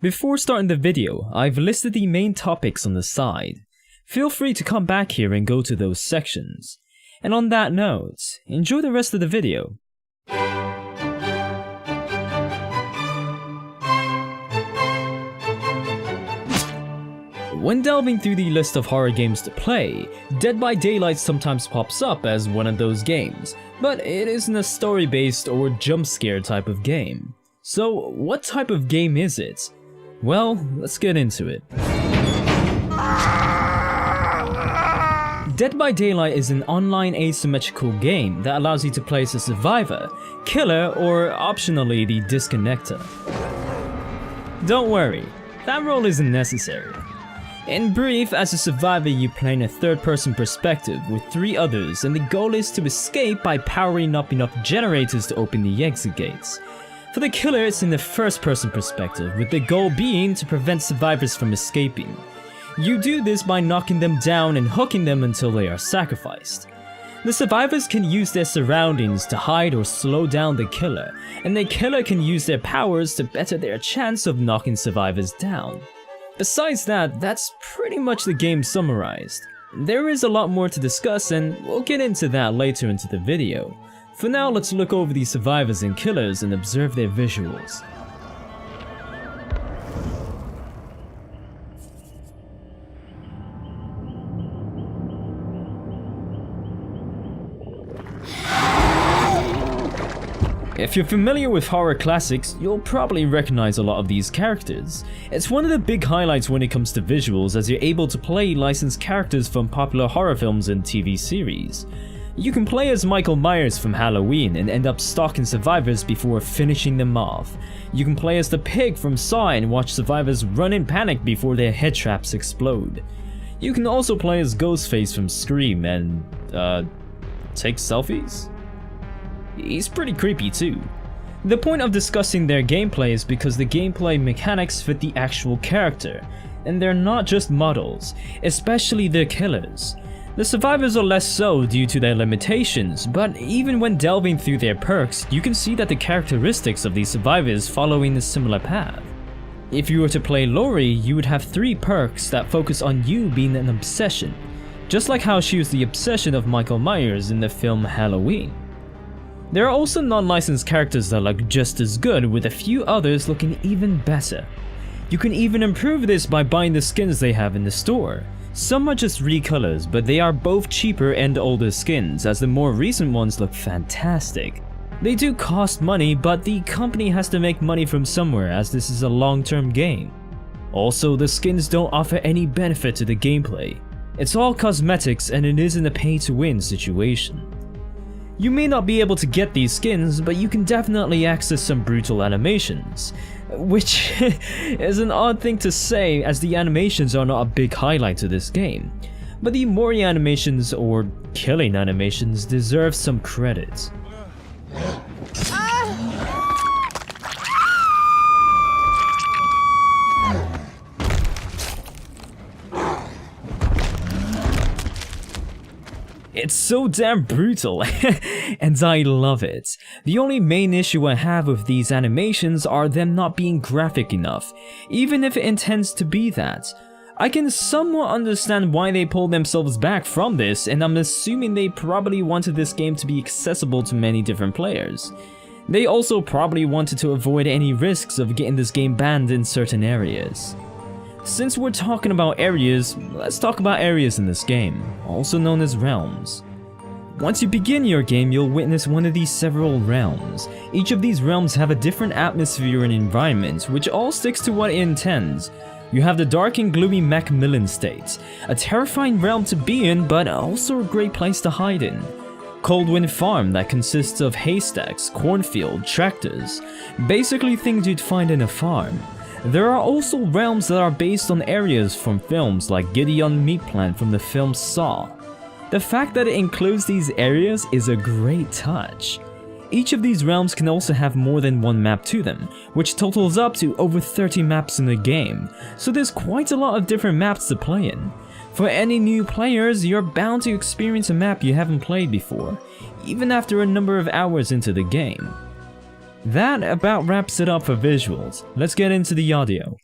Before starting the video, I've listed the main topics on the side. Feel free to come back here and go to those sections. And on that note, enjoy the rest of the video. When delving through the list of horror games to play, Dead by Daylight sometimes pops up as one of those games, but it isn't a story-based or jump scare type of game. So what type of game is it? Well, let's get into it. Dead by Daylight is an online asymmetrical game that allows you to play as a survivor, killer, or optionally the disconnector. Don't worry, that role isn't necessary. In brief, as a survivor you play in a third-person perspective with 3 others, and the goal is to escape by powering up enough generators to open the exit gates. For the killer, it's in the first-person perspective, with the goal being to prevent survivors from escaping. You do this by knocking them down and hooking them until they are sacrificed. The survivors can use their surroundings to hide or slow down the killer, and the killer can use their powers to better their chance of knocking survivors down. Besides that, that's pretty much the game summarized. There is a lot more to discuss, and we'll get into that later into the video. For now, let's look over the survivors and killers and observe their visuals. If you're familiar with horror classics, you'll probably recognize a lot of these characters. It's one of the big highlights when it comes to visuals, as you're able to play licensed characters from popular horror films and TV series. You can play as Michael Myers from Halloween and end up stalking survivors before finishing them off. You can play as the pig from Saw and watch survivors run in panic before their head traps explode. You can also play as Ghostface from Scream and, take selfies? He's pretty creepy too. The point of discussing their gameplay is because the gameplay mechanics fit the actual character, and they're not just models, especially the killers. The survivors are less so due to their limitations, but even when delving through their perks, you can see that the characteristics of these survivors following a similar path. If you were to play Lori, you would have 3 perks that focus on you being an obsession, just like how she was the obsession of Michael Myers in the film Halloween. There are also non-licensed characters that look just as good, with a few others looking even better. You can even improve this by buying the skins they have in the store. Some are just recolors, but they are both cheaper and older skins, as the more recent ones look fantastic. They do cost money, but the company has to make money from somewhere, as this is a long-term game. Also, the skins don't offer any benefit to the gameplay. It's all cosmetics, and it isn't a pay-to-win situation. You may not be able to get these skins, but you can definitely access some brutal animations. Which is an odd thing to say, as the animations are not a big highlight to this game. But the Mori animations, or killing animations, deserve some credit. It's so damn brutal, and I love it. The only main issue I have with these animations are them not being graphic enough, even if it intends to be that. I can somewhat understand why they pulled themselves back from this, and I'm assuming they probably wanted this game to be accessible to many different players. They also probably wanted to avoid any risks of getting this game banned in certain areas. Since we're talking about areas, let's talk about areas in this game, also known as realms. Once you begin your game, you'll witness one of these several realms. Each of these realms have a different atmosphere and environment, which all sticks to what it intends. You have the dark and gloomy Macmillan State, a terrifying realm to be in, but also a great place to hide in. Coldwind Farm, that consists of haystacks, cornfield, tractors, basically things you'd find in a farm. There are also realms that are based on areas from films like Gideon Meat Plant from the film Saw. The fact that it includes these areas is a great touch. Each of these realms can also have more than one map to them, which totals up to over 30 maps in the game, so there's quite a lot of different maps to play in. For any new players, you're bound to experience a map you haven't played before, even after a number of hours into the game. That about wraps it up for visuals. Let's get into the audio.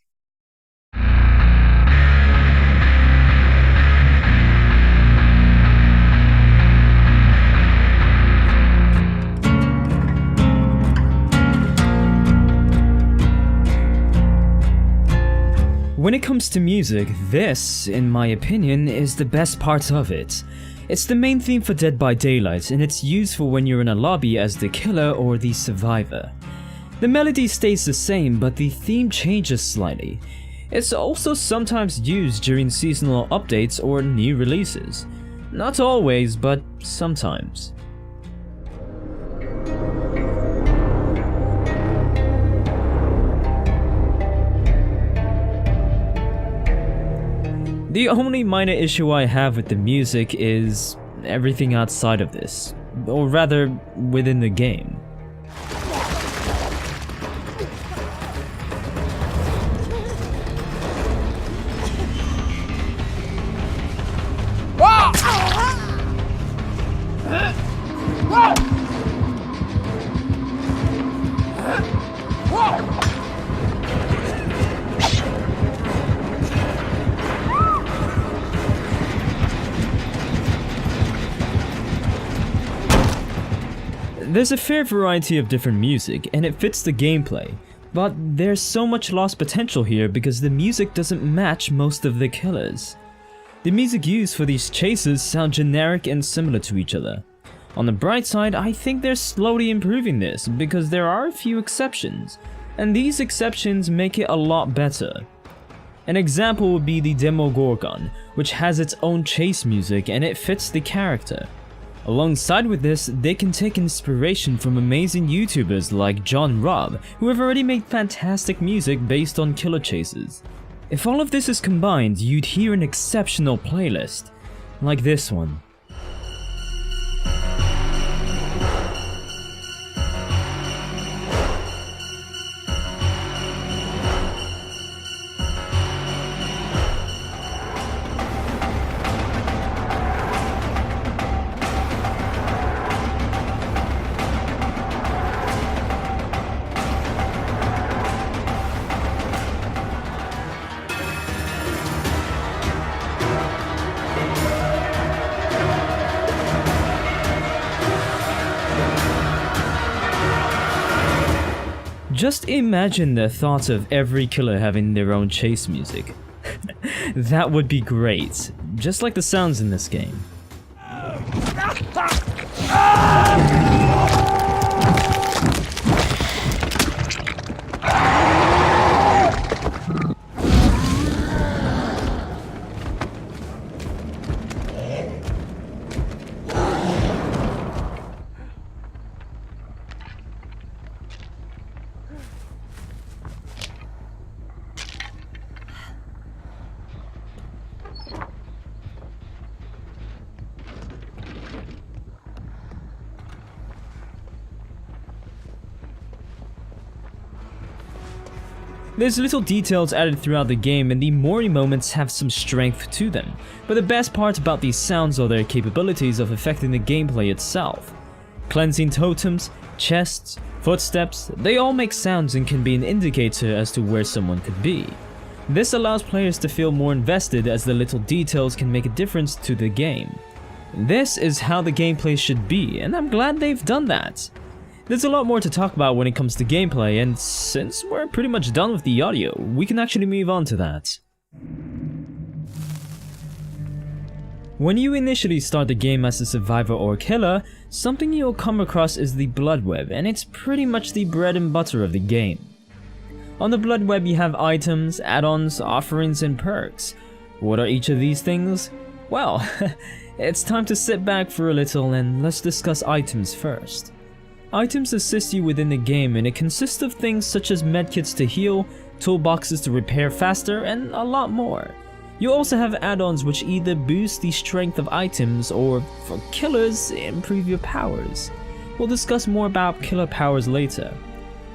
When it comes to music, this, in my opinion, is the best part of it. It's the main theme for Dead by Daylight, and it's used for when you're in a lobby as the killer or the survivor. The melody stays the same, but the theme changes slightly. It's also sometimes used during seasonal updates or new releases. Not always, but sometimes. The only minor issue I have with the music is everything outside of this, or rather, within the game. There's a fair variety of different music, and it fits the gameplay, but there's so much lost potential here because the music doesn't match most of the killers. The music used for these chases sound generic and similar to each other. On the bright side, I think they're slowly improving this because there are a few exceptions, and these exceptions make it a lot better. An example would be the Demogorgon, which has its own chase music and it fits the character. Alongside with this, they can take inspiration from amazing YouTubers like John Robb, who have already made fantastic music based on killer chases. If all of this is combined, you'd hear an exceptional playlist, like this one. Just imagine the thought of every killer having their own chase music. That would be great, just like the sounds in this game. There's little details added throughout the game, and the Mori moments have some strength to them, but the best part about these sounds are their capabilities of affecting the gameplay itself. Cleansing totems, chests, footsteps, they all make sounds and can be an indicator as to where someone could be. This allows players to feel more invested as the little details can make a difference to the game. This is how the gameplay should be, and I'm glad they've done that. There's a lot more to talk about when it comes to gameplay, and since we're pretty much done with the audio, we can actually move on to that. When you initially start the game as a survivor or killer, something you'll come across is the blood web, and it's pretty much the bread and butter of the game. On the blood web you have items, add-ons, offerings, and perks. What are each of these things? Well, it's time to sit back for a little and let's discuss items first. Items assist you within the game, and it consists of things such as medkits to heal, toolboxes to repair faster, and a lot more. You also have add-ons which either boost the strength of items or, for killers, improve your powers. We'll discuss more about killer powers later.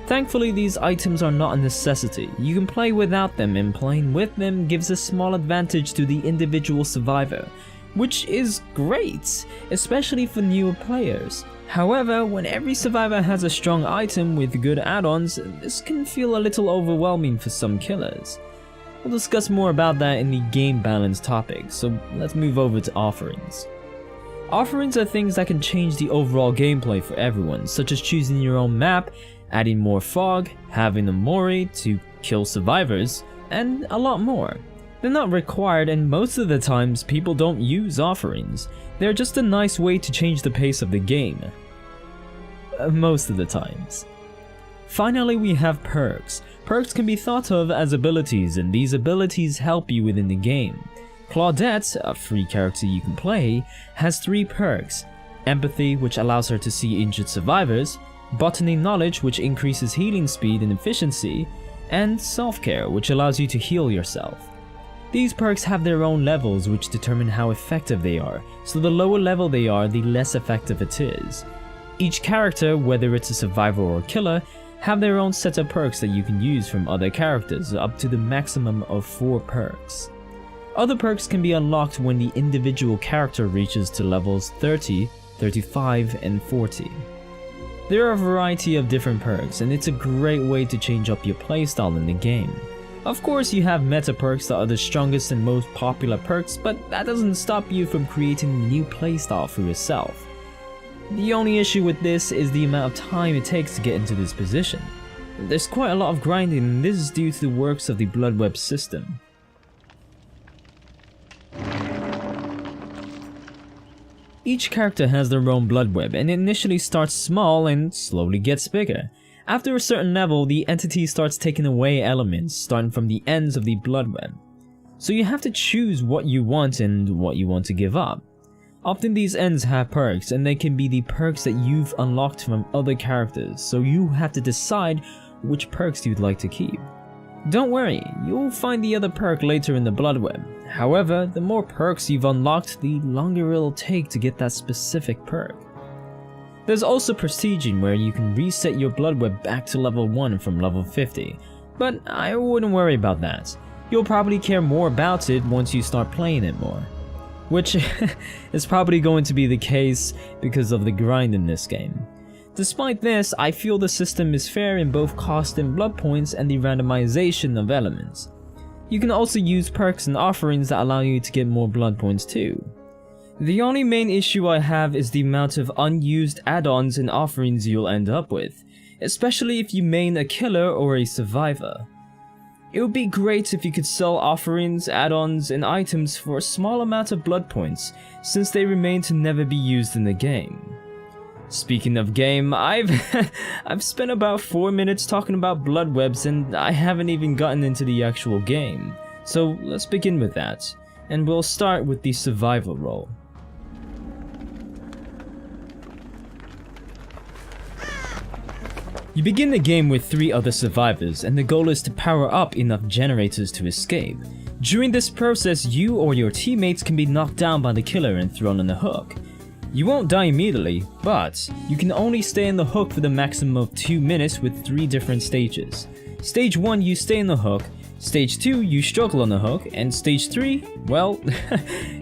Thankfully, these items are not a necessity. You can play without them, and playing with them gives a small advantage to the individual survivor, which is great, especially for newer players. However, when every survivor has a strong item with good add-ons, this can feel a little overwhelming for some killers. We'll discuss more about that in the game balance topic, so let's move over to offerings. Offerings are things that can change the overall gameplay for everyone, such as choosing your own map, adding more fog, having a Mori to kill survivors, and a lot more. They're not required, and most of the times people don't use offerings. They're just a nice way to change the pace of the game. Most of the times. Finally, we have perks. Perks can be thought of as abilities, and these abilities help you within the game. Claudette, a free character you can play, has 3 perks. Empathy, which allows her to see injured survivors, Botany Knowledge, which increases healing speed and efficiency, and Self-Care, which allows you to heal yourself. These perks have their own levels which determine how effective they are, so the lower level they are, the less effective it is. Each character, whether it's a survivor or a killer, have their own set of perks that you can use from other characters, up to the maximum of 4 perks. Other perks can be unlocked when the individual character reaches to levels 30, 35, and 40. There are a variety of different perks, and it's a great way to change up your playstyle in the game. Of course, you have meta perks that are the strongest and most popular perks, but that doesn't stop you from creating a new playstyle for yourself. The only issue with this is the amount of time it takes to get into this position. There's quite a lot of grinding, and this is due to the works of the Blood Web system. Each character has their own blood web, and it initially starts small and slowly gets bigger. After a certain level, the entity starts taking away elements, starting from the ends of the blood web. So you have to choose what you want and what you want to give up. Often these ends have perks, and they can be the perks that you've unlocked from other characters, so you have to decide which perks you'd like to keep. Don't worry, you'll find the other perk later in the blood web. However, the more perks you've unlocked, the longer it'll take to get that specific perk. There's also Prestiging, where you can reset your blood web back to level 1 from level 50, but I wouldn't worry about that. You'll probably care more about it once you start playing it more. Which is probably going to be the case because of the grind in this game. Despite this, I feel the system is fair in both cost and blood points and the randomization of elements. You can also use perks and offerings that allow you to get more blood points too. The only main issue I have is the amount of unused add-ons and offerings you'll end up with, especially if you main a killer or a survivor. It would be great if you could sell offerings, add-ons, and items for a small amount of blood points, since they remain to never be used in the game. Speaking of game, I've spent about 4 minutes talking about blood webs, and I haven't even gotten into the actual game. So let's begin with that, and we'll start with the survival role. You begin the game with 3 other survivors, and the goal is to power up enough generators to escape. During this process, you or your teammates can be knocked down by the killer and thrown on a hook. You won't die immediately, but you can only stay in the hook for the maximum of 2 minutes with 3 different stages. Stage 1, you stay in the hook. Stage 2, you struggle on the hook. And Stage 3, well,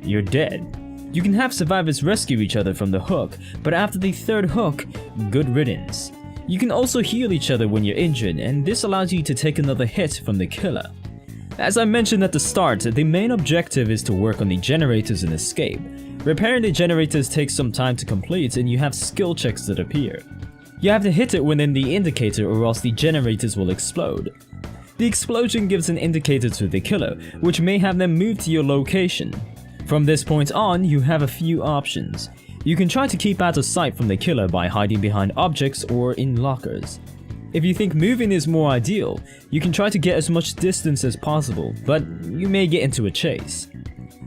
you're dead. You can have survivors rescue each other from the hook, but after the 3rd hook, good riddance. You can also heal each other when you're injured, and this allows you to take another hit from the killer. As I mentioned at the start, the main objective is to work on the generators and escape. Repairing the generators takes some time to complete, and you have skill checks that appear. You have to hit it within the indicator or else the generators will explode. The explosion gives an indicator to the killer, which may have them move to your location. From this point on, you have a few options. You can try to keep out of sight from the killer by hiding behind objects or in lockers. If you think moving is more ideal, you can try to get as much distance as possible, but you may get into a chase.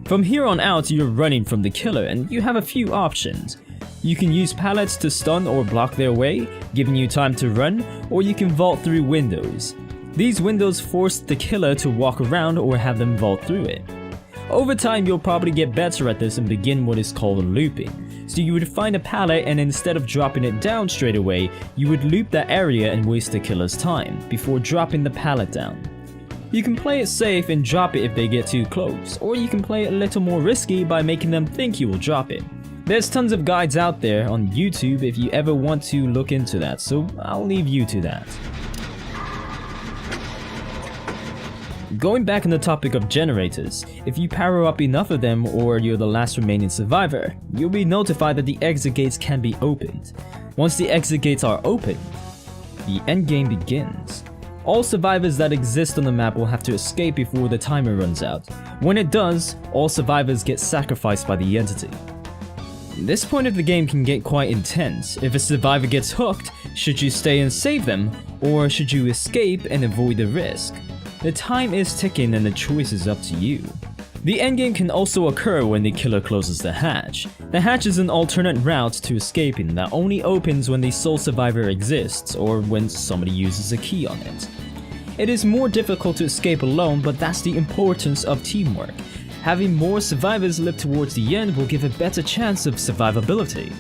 From here on out, you're running from the killer, and you have a few options. You can use pallets to stun or block their way, giving you time to run, or you can vault through windows. These windows force the killer to walk around or have them vault through it. Over time, you'll probably get better at this and begin what is called looping. So you would find a pallet, and instead of dropping it down straight away, you would loop that area and waste the killer's time before dropping the pallet down. You can play it safe and drop it if they get too close, or you can play it a little more risky by making them think you will drop it. There's tons of guides out there on YouTube if you ever want to look into that, so I'll leave you to that. Going back on the topic of generators, if you power up enough of them or you're the last remaining survivor, you'll be notified that the exit gates can be opened. Once the exit gates are open, the endgame begins. All survivors that exist on the map will have to escape before the timer runs out. When it does, all survivors get sacrificed by the entity. This point of the game can get quite intense. If a survivor gets hooked, should you stay and save them, or should you escape and avoid the risk? The time is ticking and the choice is up to you. The endgame can also occur when the killer closes the hatch. The hatch is an alternate route to escaping that only opens when the sole survivor exists or when somebody uses a key on it. It is more difficult to escape alone, but that's the importance of teamwork. Having more survivors live towards the end will give a better chance of survivability.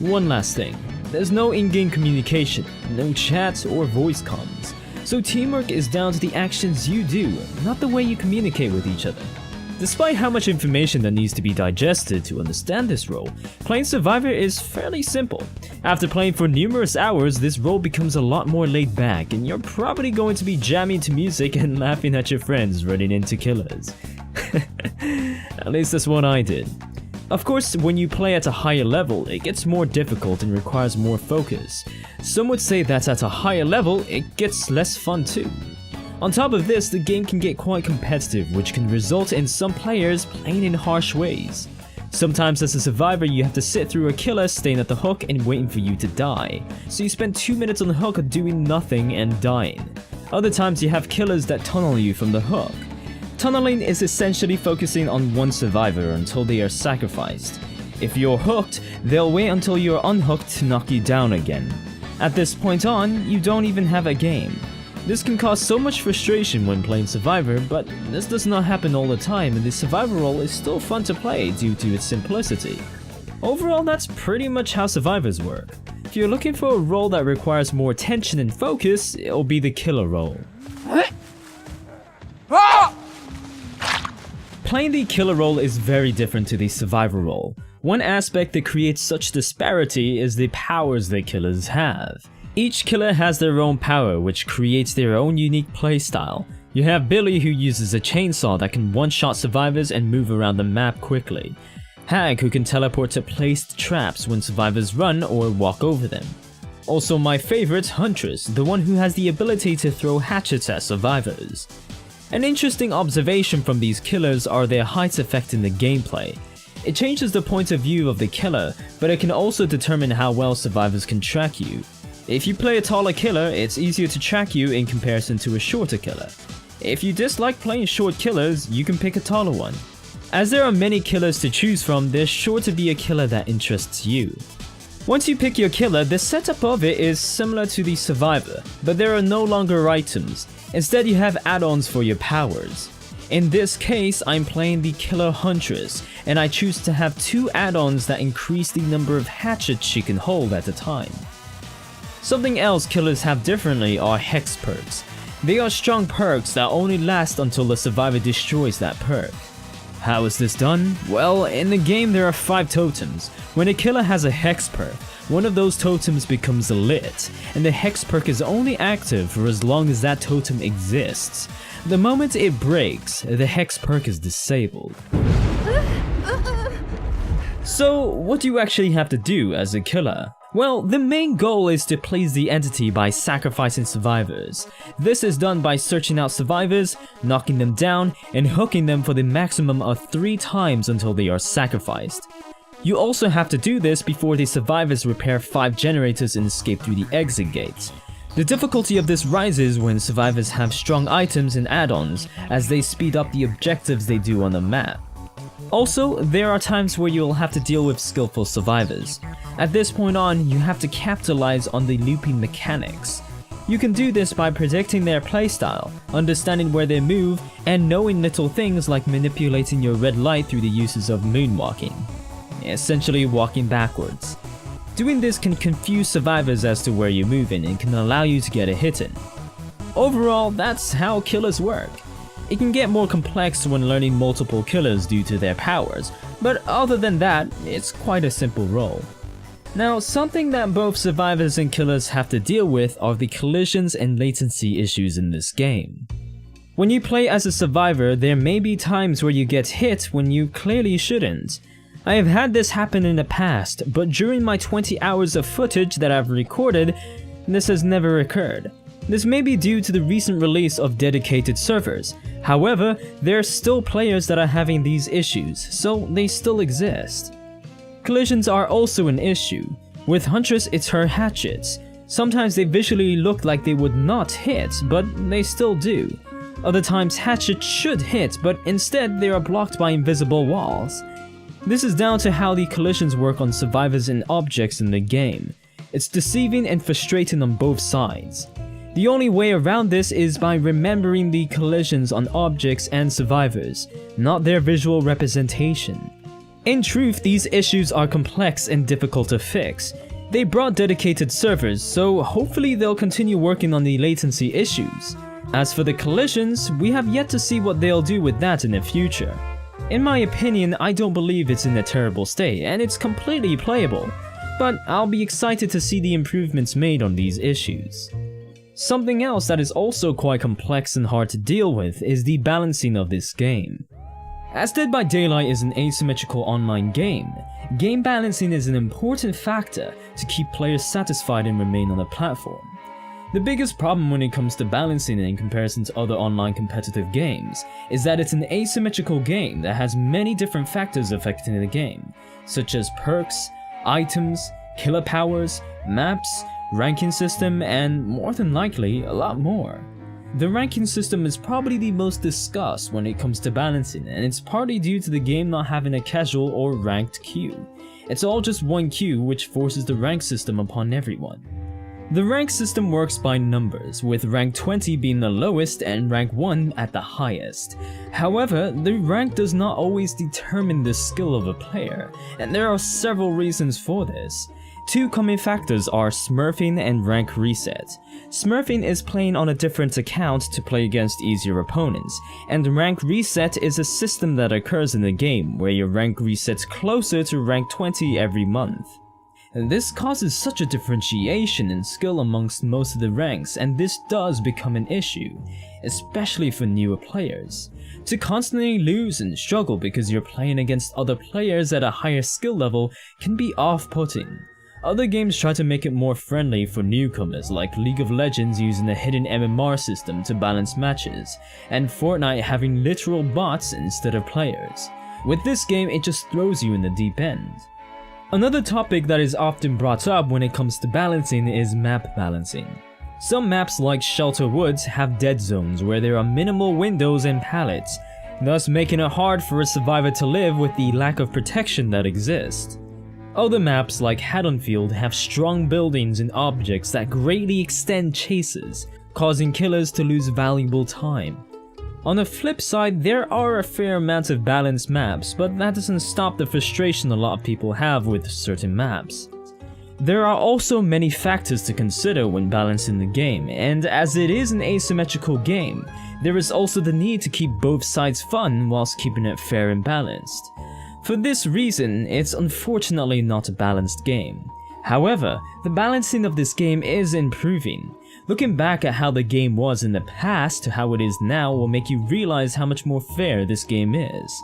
One last thing, there's no in-game communication, no chat or voice comms, so teamwork is down to the actions you do, not the way you communicate with each other. Despite how much information that needs to be digested to understand this role, playing Survivor is fairly simple. After playing for numerous hours, this role becomes a lot more laid back, and you're probably going to be jamming to music and laughing at your friends running into killers. At least that's what I did. Of course, when you play at a higher level, it gets more difficult and requires more focus. Some would say that at a higher level, it gets less fun too. On top of this, the game can get quite competitive, which can result in some players playing in harsh ways. Sometimes as a survivor, you have to sit through a killer staying at the hook and waiting for you to die, so you spend 2 minutes on the hook doing nothing and dying. Other times you have killers that tunnel you from the hook. Tunneling is essentially focusing on one survivor until they are sacrificed. If you're hooked, they'll wait until you're unhooked to knock you down again. At this point on, you don't even have a game. This can cause so much frustration when playing Survivor, but this does not happen all the time, and the Survivor role is still fun to play due to its simplicity. Overall, that's pretty much how Survivors work. If you're looking for a role that requires more attention and focus, it'll be the killer role. Playing the killer role is very different to the Survivor role. One aspect that creates such disparity is the powers that killers have. Each killer has their own power, which creates their own unique playstyle. You have Billy, who uses a chainsaw that can one-shot survivors and move around the map quickly. Hag, who can teleport to placed traps when survivors run or walk over them. Also my favorite, Huntress, the one who has the ability to throw hatchets at survivors. An interesting observation from these killers are their heights affecting the gameplay. It changes the point of view of the killer, but it can also determine how well survivors can track you. If you play a taller killer, it's easier to track you in comparison to a shorter killer. If you dislike playing short killers, you can pick a taller one. As there are many killers to choose from, there's sure to be a killer that interests you. Once you pick your killer, the setup of it is similar to the Survivor, but there are no longer items. Instead, you have add-ons for your powers. In this case, I'm playing the Killer Huntress, and I choose to have 2 add-ons that increase the number of hatchets she can hold at a time. Something else killers have differently are hex perks. They are strong perks that only last until the survivor destroys that perk. How is this done? Well, in the game there are 5 totems. When a killer has a hex perk, one of those totems becomes lit, and the hex perk is only active for as long as that totem exists. The moment it breaks, the hex perk is disabled. So, what do you actually have to do as a killer? Well, the main goal is to please the entity by sacrificing survivors. This is done by searching out survivors, knocking them down, and hooking them for the maximum of 3 times until they are sacrificed. You also have to do this before the survivors repair 5 generators and escape through the exit gates. The difficulty of this rises when survivors have strong items and add-ons, as they speed up the objectives they do on the map. Also, there are times where you'll have to deal with skillful survivors. At this point on, you have to capitalize on the looping mechanics. You can do this by predicting their playstyle, understanding where they move, and knowing little things like manipulating your red light through the uses of moonwalking. Essentially walking backwards. Doing this can confuse survivors as to where you're moving and can allow you to get a hit in. Overall, that's how killers work. It can get more complex when learning multiple killers due to their powers, but other than that, it's quite a simple role. Now, something that both survivors and killers have to deal with are the collisions and latency issues in this game. When you play as a survivor, there may be times where you get hit when you clearly shouldn't. I have had this happen in the past, but during my 20 hours of footage that I've recorded, this has never occurred. This may be due to the recent release of dedicated servers. However, there are still players that are having these issues, so they still exist. Collisions are also an issue. With Huntress, it's her hatchets. Sometimes they visually look like they would not hit, but they still do. Other times hatchets should hit, but instead they are blocked by invisible walls. This is down to how the collisions work on survivors and objects in the game. It's deceiving and frustrating on both sides. The only way around this is by remembering the collisions on objects and survivors, not their visual representation. In truth, these issues are complex and difficult to fix. They brought dedicated servers, so hopefully they'll continue working on the latency issues. As for the collisions, we have yet to see what they'll do with that in the future. In my opinion, I don't believe it's in a terrible state, and it's completely playable, but I'll be excited to see the improvements made on these issues. Something else that is also quite complex and hard to deal with is the balancing of this game. As Dead by Daylight is an asymmetrical online game, game balancing is an important factor to keep players satisfied and remain on the platform. The biggest problem when it comes to balancing in comparison to other online competitive games is that it's an asymmetrical game that has many different factors affecting the game, such as perks, items, killer powers, maps, ranking system, and more than likely, a lot more. The ranking system is probably the most discussed when it comes to balancing, and it's partly due to the game not having a casual or ranked queue. It's all just one queue, which forces the rank system upon everyone. The rank system works by numbers, with rank 20 being the lowest and rank 1 at the highest. However, the rank does not always determine the skill of a player, and there are several reasons for this. Two common factors are smurfing and rank reset. Smurfing is playing on a different account to play against easier opponents, and rank reset is a system that occurs in the game where your rank resets closer to rank 20 every month. And this causes such a differentiation in skill amongst most of the ranks, and this does become an issue, especially for newer players. To constantly lose and struggle because you're playing against other players at a higher skill level can be off-putting. Other games try to make it more friendly for newcomers, like League of Legends using a hidden MMR system to balance matches, and Fortnite having literal bots instead of players. With this game, it just throws you in the deep end. Another topic that is often brought up when it comes to balancing is map balancing. Some maps like Shelter Woods have dead zones where there are minimal windows and pallets, thus making it hard for a survivor to live with the lack of protection that exists. Other maps like Haddonfield have strong buildings and objects that greatly extend chases, causing killers to lose valuable time. On the flip side, there are a fair amount of balanced maps, but that doesn't stop the frustration a lot of people have with certain maps. There are also many factors to consider when balancing the game, and as it is an asymmetrical game, there is also the need to keep both sides fun whilst keeping it fair and balanced. For this reason, it's unfortunately not a balanced game. However, the balancing of this game is improving. Looking back at how the game was in the past to how it is now will make you realize how much more fair this game is.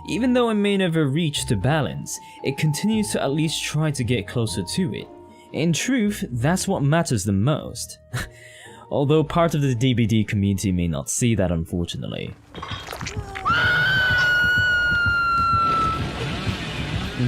Even though it may never reach to balance, it continues to at least try to get closer to it. In truth, that's what matters the most. Although part of the DBD community may not see that, unfortunately.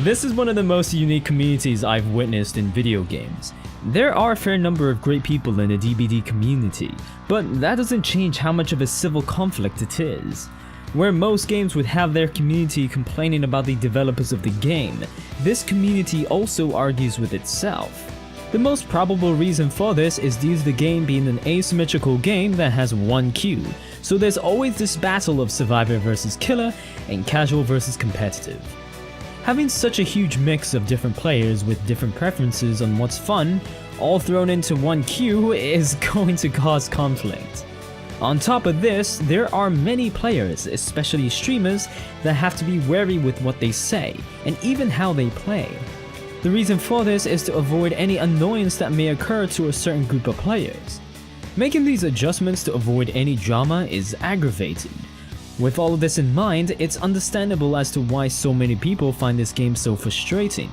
This is one of the most unique communities I've witnessed in video games. There are a fair number of great people in the DBD community, but that doesn't change how much of a civil conflict it is. Where most games would have their community complaining about the developers of the game, this community also argues with itself. The most probable reason for this is due to the game being an asymmetrical game that has one queue, so there's always this battle of survivor versus killer and casual versus competitive. Having such a huge mix of different players with different preferences on what's fun, all thrown into one queue, is going to cause conflict. On top of this, there are many players, especially streamers, that have to be wary with what they say, and even how they play. The reason for this is to avoid any annoyance that may occur to a certain group of players. Making these adjustments to avoid any drama is aggravating. With all of this in mind, it's understandable as to why so many people find this game so frustrating.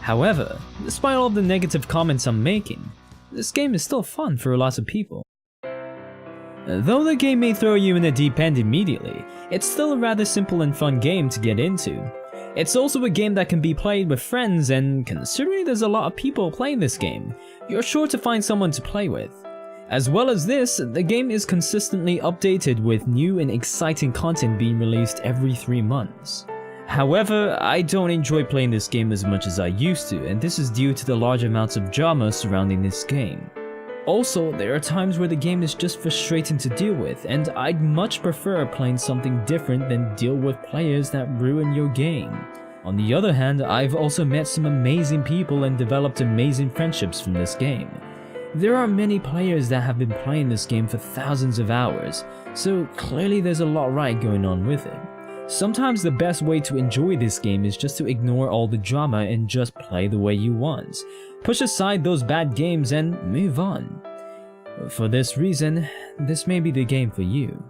However, despite all of the negative comments I'm making, this game is still fun for lots of people. Though the game may throw you in the deep end immediately, it's still a rather simple and fun game to get into. It's also a game that can be played with friends, and considering there's a lot of people playing this game, you're sure to find someone to play with. As well as this, the game is consistently updated with new and exciting content being released every 3 months. However, I don't enjoy playing this game as much as I used to, and this is due to the large amounts of drama surrounding this game. Also, there are times where the game is just frustrating to deal with, and I'd much prefer playing something different than deal with players that ruin your game. On the other hand, I've also met some amazing people and developed amazing friendships from this game. There are many players that have been playing this game for thousands of hours, so clearly there's a lot right going on with it. Sometimes the best way to enjoy this game is just to ignore all the drama and just play the way you want. Push aside those bad games and move on. For this reason, this may be the game for you.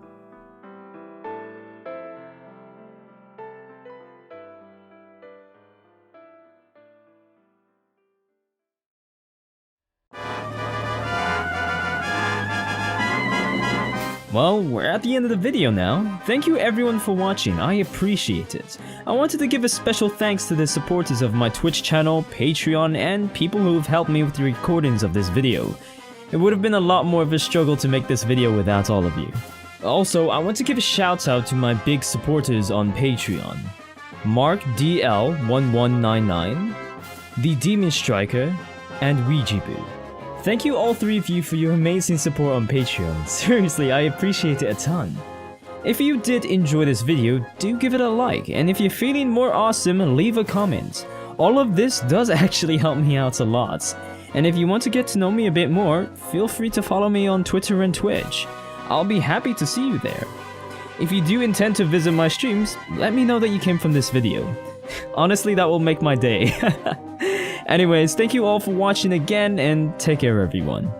Well, we're at the end of the video now. Thank you everyone for watching, I appreciate it. I wanted to give a special thanks to the supporters of my Twitch channel, Patreon, and people who have helped me with the recordings of this video. It would have been a lot more of a struggle to make this video without all of you. Also, I want to give a shout out to my big supporters on Patreon. Mark DL1199, The Demon Striker, and Ouijiboo. Thank you all 3 of you for your amazing support on Patreon. Seriously, I appreciate it a ton. If you did enjoy this video, do give it a like, and if you're feeling more awesome, leave a comment. All of this does actually help me out a lot. And if you want to get to know me a bit more, feel free to follow me on Twitter and Twitch. I'll be happy to see you there. If you do intend to visit my streams, let me know that you came from this video. Honestly, that will make my day. Anyways, thank you all for watching again, and take care everyone.